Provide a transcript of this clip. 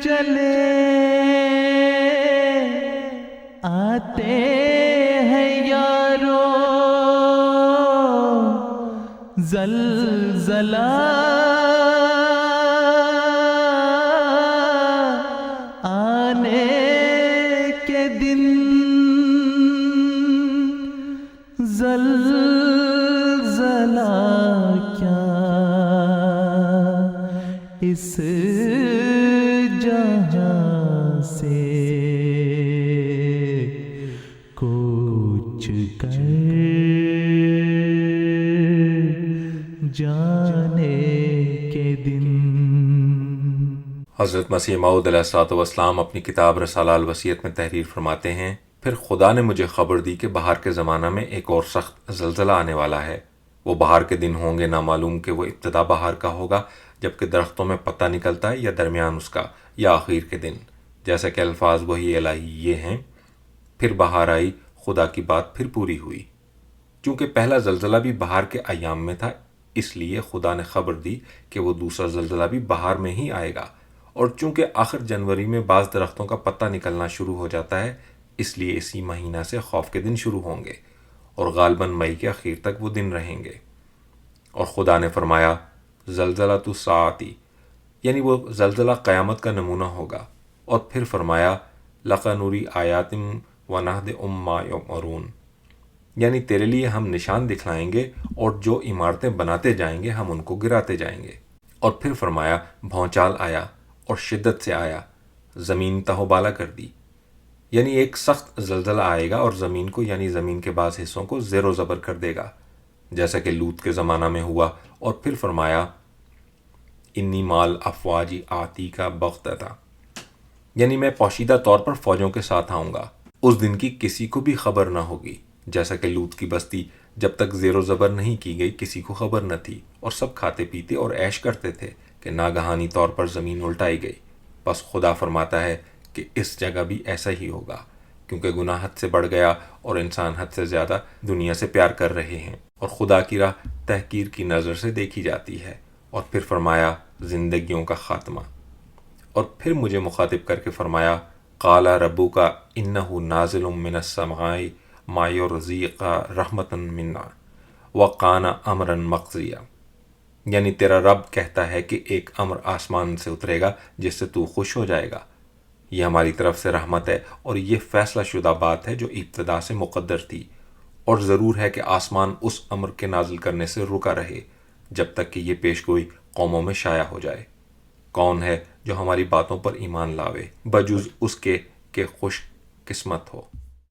چلے آتے ہیں یارو زلزلہ آنے کے دن، زلزلہ کیا اس جہاں سے کوچ کر جانے کے دن۔ حضرت مسیح موعود علیہ الصلوۃ والسلام اپنی کتاب رسالہ الوصیت میں تحریر فرماتے ہیں، پھر خدا نے مجھے خبر دی کہ بہار کے زمانہ میں ایک اور سخت زلزلہ آنے والا ہے۔ وہ بہار کے دن ہوں گے نامعلوم کہ وہ ابتدا بہار کا ہوگا جبکہ درختوں میں پتہ نکلتا ہے، یا درمیان اس کا، یا آخر کے دن، جیسا کہ الفاظ وحی الہی یہ ہیں، پھر بہار آئی، خدا کی بات پھر پوری ہوئی۔ چونکہ پہلا زلزلہ بھی بہار کے ایام میں تھا، اس لیے خدا نے خبر دی کہ وہ دوسرا زلزلہ بھی بہار میں ہی آئے گا، اور چونکہ آخر جنوری میں بعض درختوں کا پتہ نکلنا شروع ہو جاتا ہے، اس لیے اسی مہینہ سے خوف کے دن شروع ہوں گے، اور غالباً مئی کے اخیر تک وہ دن رہیں گے۔ اور خدا نے فرمایا زلزلۃ الساعۃ، یعنی وہ زلزلہ قیامت کا نمونہ ہوگا، اور پھر فرمایا لَقَنُرِی آیَاتٍ وَنَهْدِئُم مَّا یُؤْمَرُونَ، یعنی تیرے لیے ہم نشان دکھلائیں گے اور جو عمارتیں بناتے جائیں گے ہم ان کو گراتے جائیں گے۔ اور پھر فرمایا بھونچال آیا اور شدت سے آیا، زمین تہو بالا کر دی، یعنی ایک سخت زلزلہ آئے گا اور زمین کو، یعنی زمین کے بعض حصوں کو زیر و زبر کر دے گا، جیسا کہ لوط کے زمانہ میں ہوا۔ اور پھر فرمایا انی مال افواجی آتی کا بغتتا، یعنی میں پوشیدہ طور پر فوجوں کے ساتھ آؤں گا، اس دن کی کسی کو بھی خبر نہ ہوگی، جیسا کہ لوط کی بستی جب تک زیر و زبر نہیں کی گئی کسی کو خبر نہ تھی، اور سب کھاتے پیتے اور عیش کرتے تھے کہ ناگہانی طور پر زمین الٹائی گئی۔ بس خدا فرماتا ہے کہ اس جگہ بھی ایسا ہی ہوگا، کیونکہ گناہ حد سے بڑھ گیا اور انسان حد سے زیادہ دنیا سے پیار کر رہے ہیں، اور خدا کی راہ تحقیر کی نظر سے دیکھی جاتی ہے۔ اور پھر فرمایا زندگیوں کا خاتمہ، اور پھر مجھے مخاطب کر کے فرمایا قال ربک انہ نازل من السماء ما یرزیق رحمتا منا وکان امرا مقضیا، یعنی تیرا رب کہتا ہے کہ ایک امر آسمان سے اترے گا جس سے تو خوش ہو جائے گا، یہ ہماری طرف سے رحمت ہے، اور یہ فیصلہ شدہ بات ہے جو ابتدا سے مقدر تھی، اور ضرور ہے کہ آسمان اس امر کے نازل کرنے سے رکا رہے جب تک کہ یہ پیش گوئی قوموں میں شائع ہو جائے۔ کون ہے جو ہماری باتوں پر ایمان لاوے بجز اس کے کہ خوش قسمت ہو۔